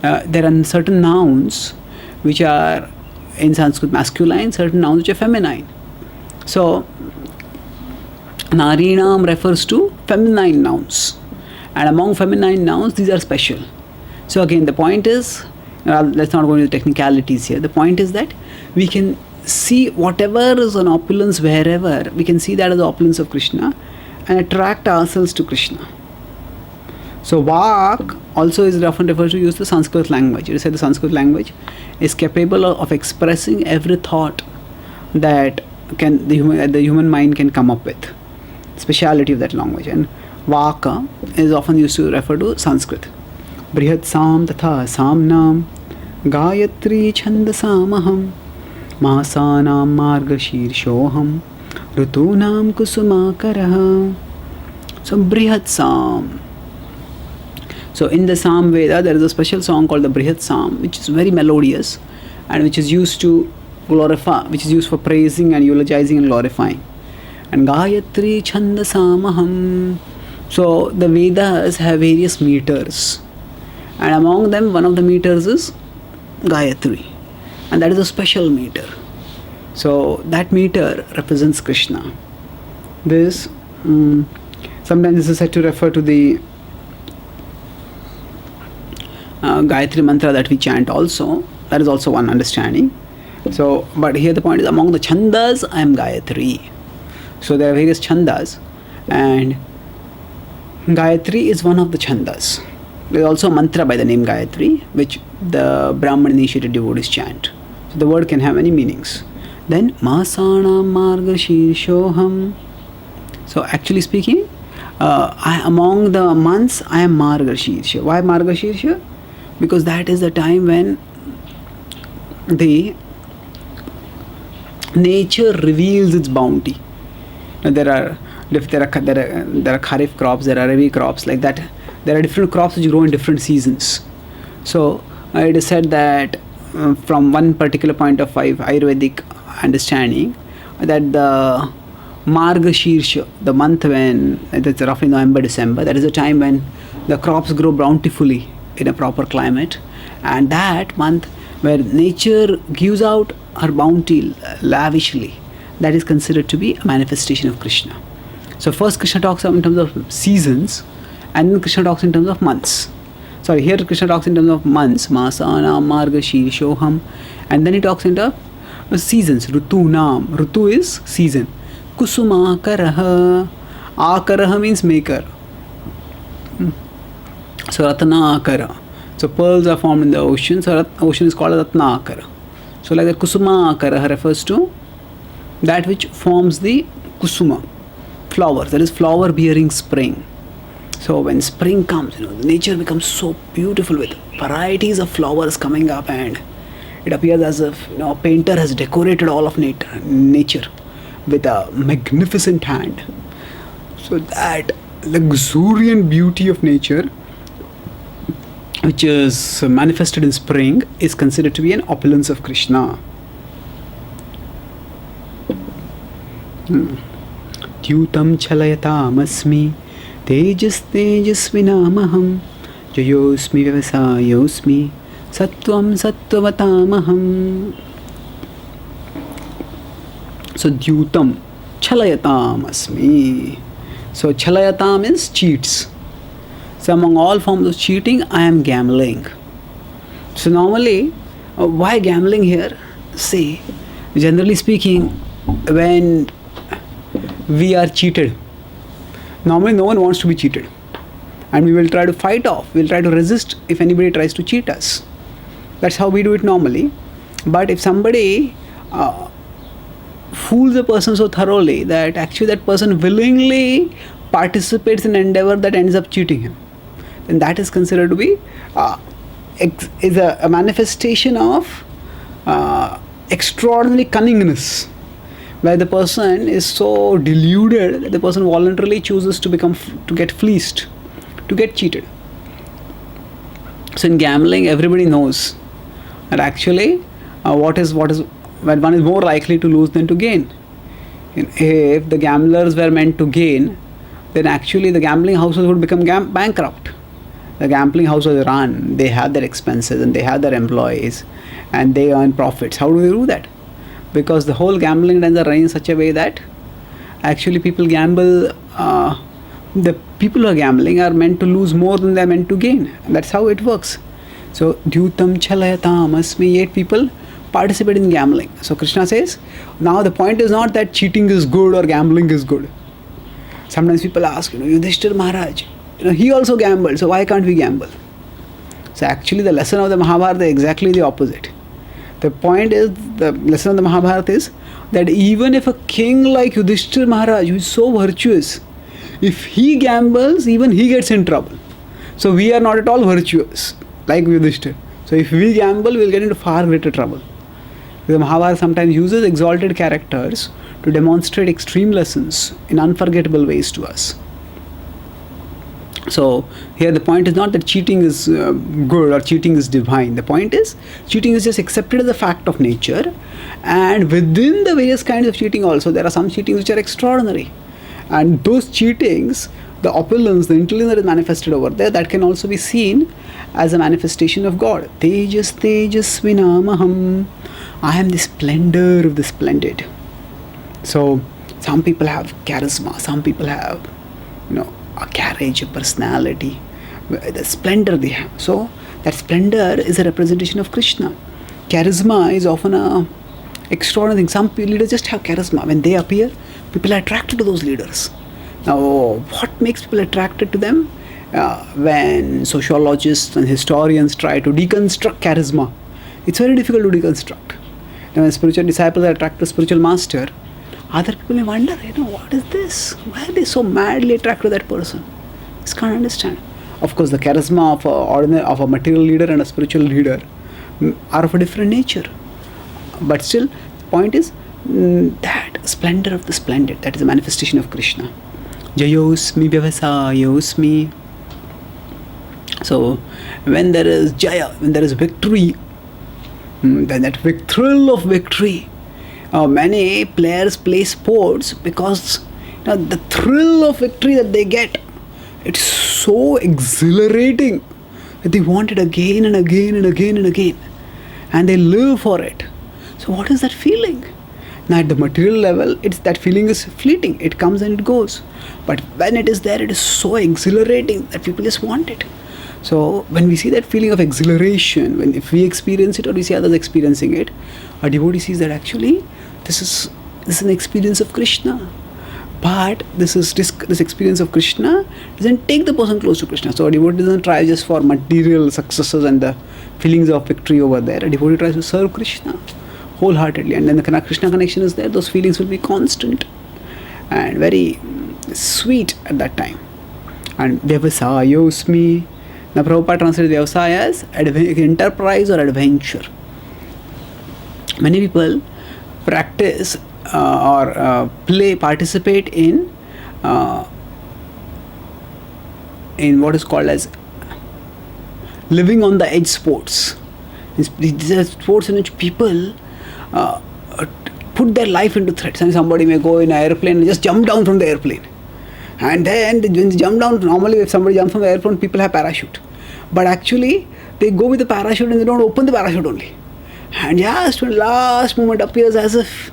Speaker 1: there are certain nouns which are in Sanskrit masculine, certain nouns which are feminine. So Narinam refers to feminine nouns, and among feminine nouns these are special. So again the point is, let's not go into the technicalities here. The point is that we can see whatever is an opulence wherever, we can see that as the opulence of Krishna and attract ourselves to Krishna. So Vak also is often referred to use the Sanskrit language. It is said the Sanskrit language is capable of expressing every thought that the human mind can come up with. Speciality of that language. And Vaka is often used to refer to Sanskrit. Brihat Sam Tatha Samnam Gayatri Chandasamaham Masanam Margashirshoham Rutunam Kusumakaraha. So Brihat Sam. So in the Sam Veda there is a special song called the Brihat Sam, which is very melodious and which is used to glorify, which is used for praising and eulogizing and glorifying. And Gayatri Chandasamaham. So the Vedas have various meters, and among them one of the meters is Gayatri, and that is a special meter. So that meter represents Krishna. This sometimes this is said to refer to the Gayatri mantra that we chant also. That is also one understanding. So, but here the point is, among the chandas I am Gayatri. So there are various chandas, and Gayatri is one of the chandas. There is also a mantra by the name Gayatri, which the Brahman initiated devotees chant. So the word can have many meanings. Then Masanam Margashirshoham. So actually speaking, among the months I am Margashirsha. Why Margashirsha? Because that is the time when the nature reveals its bounty. Now, there are kharif crops, there are rabi crops, like that. There are different crops which grow in different seasons. So it is said that from one particular point of Ayurvedic understanding, that the Margashirsha, the month when it's roughly November, December, that is the time when the crops grow bountifully in a proper climate, and that month where nature gives out her bounty lavishly, that is considered to be a manifestation of Krishna. So first Krishna talks in terms of seasons, and then Krishna talks in terms of months. Sorry, here Krishna talks in terms of months, Masana, Marga, Shoham, and then he talks in terms of seasons, Rutu Nam. Rutu is season. Kusuma Karaha. Akaraha means maker. So Ratna Akara. So pearls are formed in the ocean, so ocean is called Ratna Akara. So like the Kusuma Akara refers to that which forms the Kusuma, flower, that is flower bearing spring. So when spring comes, the nature becomes so beautiful with varieties of flowers coming up, and it appears as if a painter has decorated all of nature with a magnificent hand. So that luxuriant beauty of nature, which is manifested in spring, is considered to be an opulence of Krishna. Tyutam chalayatam asmi tejas tejasvinamaham jayosmi vyavasayosmi sattvam sattvatamaham. So dyutam chalayatam asmi. So chalayatam is cheats. So among all forms of cheating, I am gambling. So normally, why gambling here? See, generally speaking, when we are cheated, normally no one wants to be cheated, and we will try to fight off, we will try to resist if anybody tries to cheat us. That's how we do it normally. But if somebody fools a person so thoroughly that actually that person willingly participates in an endeavor that ends up cheating him, then that is considered to be is a manifestation of extraordinary cunningness, where the person is so deluded that the person voluntarily chooses to get fleeced, to get cheated. So in gambling, everybody knows that actually when one is more likely to lose than to gain. If the gamblers were meant to gain, then actually the gambling houses would become bankrupt. The gambling houses run, they have their expenses and they have their employees and they earn profits. How do they do that? Because the whole gambling dens are running in such a way that actually people gamble, the people who are gambling are meant to lose more than they are meant to gain. And that's how it works. So, Dyutam Chalayatam Asmi, 8 people participate in gambling. So Krishna says, now the point is not that cheating is good or gambling is good. Sometimes people ask, Yudhishthira Maharaj, he also gambled, so why can't we gamble? So actually the lesson of the Mahabharata is exactly the opposite. The point is, the lesson of the Mahabharata is that even if a king like Yudhishthira Maharaj, who is so virtuous, if he gambles, even he gets in trouble. So we are not at all virtuous, like Yudhishthira. So if we gamble, we will get into far greater trouble. The Mahabharata sometimes uses exalted characters to demonstrate extreme lessons in unforgettable ways to us. So here the point is not that cheating is good or cheating is divine. The point is cheating is just accepted as a fact of nature, and within the various kinds of cheating also there are some cheatings which are extraordinary, and those cheatings, the opulence, the intelligence that is manifested over there, that can also be seen as a manifestation of God. Tejas tejasvinamaham. I am the splendor of the splendid. So some people have charisma, some people have a carriage, a personality, the splendor they have. So that splendor is a representation of Krishna. Charisma is often a extraordinary thing. Some leaders just have charisma. When they appear, people are attracted to those leaders. Now, what makes people attracted to them? When sociologists and historians try to deconstruct charisma, it's very difficult to deconstruct. Now, when spiritual disciples are attracted to spiritual master, other people may wonder, what is this? Why are they so madly attracted to that person? Just can't understand. Of course, the charisma of a material leader and a spiritual leader are of a different nature. But still, the point is that splendor of the splendid, that is a manifestation of Krishna. Jayosmi Vyavasayosmi. So, when there is Jaya, when there is victory, then that thrill of victory. Many players play sports because the thrill of victory that they get, it's so exhilarating that they want it again and again and again and again. and they live for it. So what is that feeling? Now at the material level, it's that feeling is fleeting. It comes and it goes. But when it is there, it is so exhilarating that people just want it. So when we see that feeling of exhilaration, if we experience it or we see others experiencing it, a devotee sees that actually this is an experience of Krishna. But this experience of Krishna doesn't take the person close to Krishna. So a devotee doesn't try just for material successes and the feelings of victory over there. A devotee tries to serve Krishna wholeheartedly, and then the Krishna connection is there. Those feelings will be constant and very sweet at that time. And Vyavasayosmi. Now Prabhupada translated Vyavasaya as enterprise or adventure. Many people practice participate in what is called as living on the edge sports. These are sports in which people put their life into threat. And somebody may go in an airplane and just jump down from the airplane. And then when they jump down, normally if somebody jumps from the airplane, people have parachute. But actually, they go with the parachute and they don't open the parachute only. And just when last moment appears as if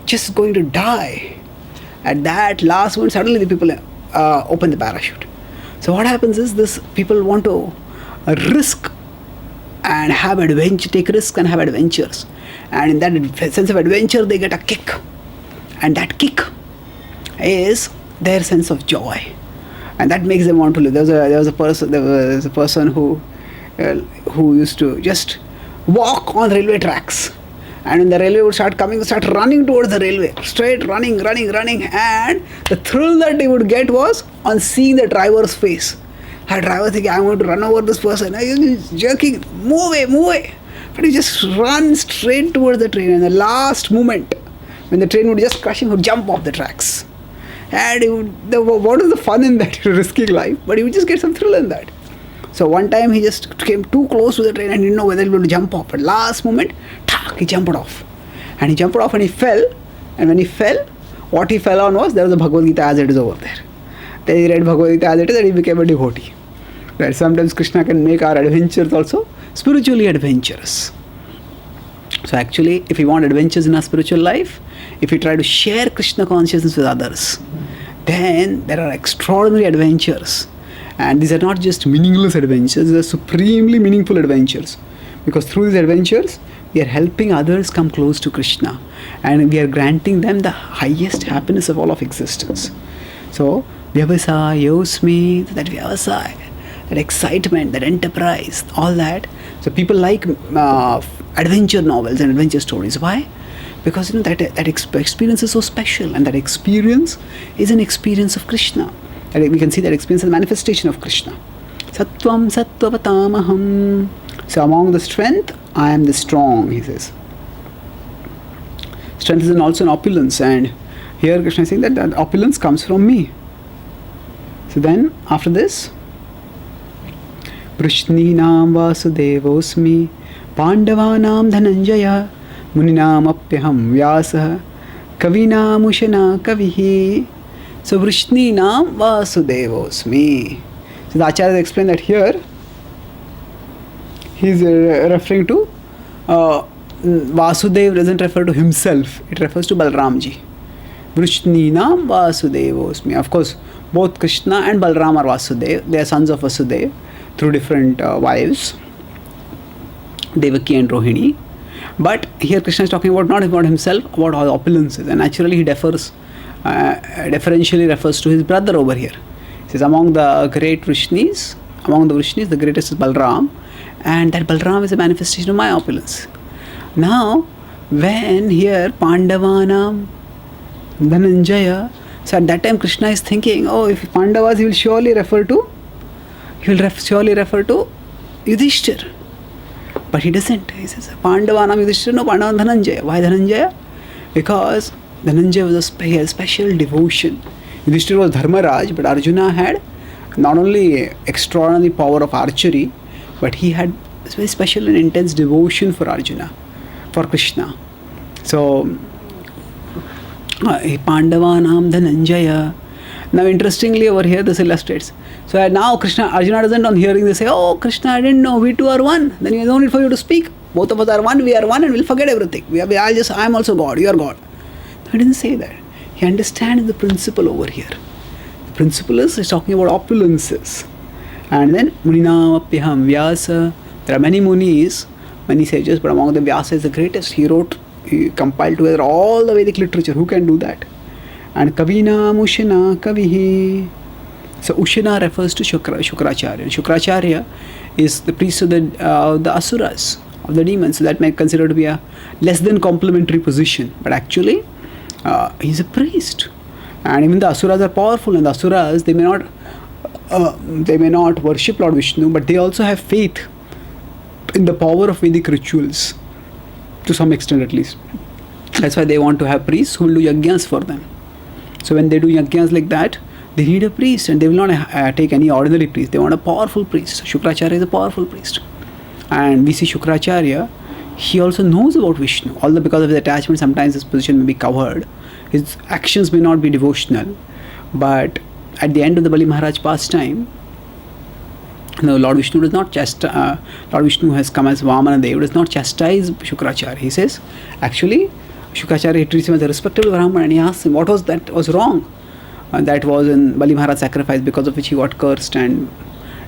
Speaker 1: just going to die, at that last moment, suddenly the people open the parachute. So what happens is this: people want to risk and have adventure, take risks and have adventures. And in that sense of adventure, they get a kick. And that kick is their sense of joy. And that makes them want to live. There was a person who used to just walk on railway tracks. And when the railway would start running towards the railway, straight running. And the thrill that he would get was on seeing the driver's face. The driver thinking, I'm going to run over this person. He's jerking, move away. But he just runs straight towards the train. And the last moment, when the train would just crush him, he would jump off the tracks. And what is the fun in that? Risking life. But he would just get some thrill in that. So one time he just came too close to the train and didn't know whether he would jump off. But last moment, he jumped off. And he jumped off and he fell. And when he fell, what he fell on was, there was a Bhagavad Gita as it is over there. Then he read Bhagavad Gita as it is and he became a devotee. Right? Sometimes Krishna can make our adventures also spiritually adventurous. So actually, if we want adventures in our spiritual life, if we try to share Krishna consciousness with others, then there are extraordinary adventures. And these are not just meaningless adventures, they are supremely meaningful adventures. Because through these adventures, we are helping others come close to Krishna. And we are granting them the highest happiness of all of existence. So, Vyavasayosmi, that Vyavasaya, that excitement, that enterprise, all that. So people like adventure novels and adventure stories. Why? Because that experience is so special, and that experience is an experience of Krishna. And we can see that experience as a manifestation of Krishna. Sattvam sattvatamaham. So among the strength, I am the strong, he says. Strength is also an opulence, and here Krishna is saying that opulence comes from me. So then, after this, Vrishninam vasudevosmi Pandavanam dhananjaya Muninam apyaham vyasah Kavinam ushana kavihi. So Vrishninam vasudevosmi. So the Acharya explained that here he is referring to Vasudev doesn't refer to himself, it refers to Balramji. Vrishninam vasudevosmi. Of course, both Krishna and Balram are Vasudev. They are sons of Vasudev through different wives, Devaki and Rohini. But here Krishna is talking about not about himself, about all opulences. And naturally he deferentially refers to his brother over here. He says, among the great Vrishnis, the greatest is Balram. And that Balram is a manifestation of my opulence. Now, when here Pandavanam Dhananjaya, so at that time Krishna is thinking, if Pandavas, he will surely refer to Yudhishthir. But he doesn't. He says, Pandavanam Yudhishthir, no, Pandavan Dhananjaya. Why Dhananjaya? Because Dhananjaya was a special devotion. Yudhishthir was Dharmaraj, but Arjuna had not only extraordinary power of archery, but he had very special and intense devotion for Arjuna, for Krishna. So, Pandavanam Dhananjaya. Now, interestingly, over here this illustrates. So now Arjuna doesn't, on hearing this, say, Krishna, I didn't know, we two are one. Then there is no need for you to speak. both of us are one, we are one, and we'll forget everything. We are just, I am also God, you are God. No, he didn't say that. He understands the principle over here. The principle is, he's talking about opulences. And then, Muninamapyaham Vyasa. There are many Munis, many sages, but among them Vyasa is the greatest. He compiled together all the Vedic literature. Who can do that? And Kavina Mushina Kavihi. So Ushina refers to Shukracharya. Shukracharya is the priest of the Asuras, of the demons. So that may consider to be a less than complementary position. But actually, he's a priest. And even the Asuras are powerful. And the Asuras, they may not worship Lord Vishnu, but they also have faith in the power of Vedic rituals, to some extent at least. That's why they want to have priests who will do yajnas for them. So when they do yajnas like that, they need a priest, and they will not take any ordinary priest. They want a powerful priest. Shukracharya is a powerful priest. And we see Shukracharya, he also knows about Vishnu. Although because of his attachment, sometimes his position may be covered. His actions may not be devotional. But at the end of the Bali Maharaj pastime, no, Lord Vishnu does not Lord Vishnu has come as Vamana Dev, does not chastise Shukracharya. He says, actually, Shukracharya treats him as a respectable Brahman, and he asks him what was that was wrong. That was in Bali Maharaj sacrifice, because of which he got cursed and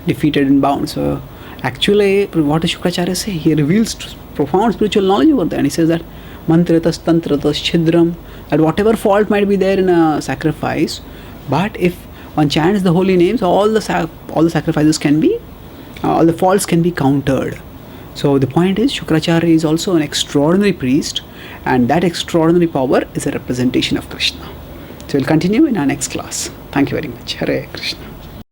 Speaker 1: defeated and bound. So actually, what does Shukracharya say? He reveals profound spiritual knowledge over there, and he says that mantratas, tantratas, chidram, that whatever fault might be there in a sacrifice, but if one chants the holy names, all the sacrifices can be, all the faults can be countered. So the point is, Shukracharya is also an extraordinary priest, and that extraordinary power is a representation of Krishna. So we'll continue in our next class. Thank you very much. Hare Krishna.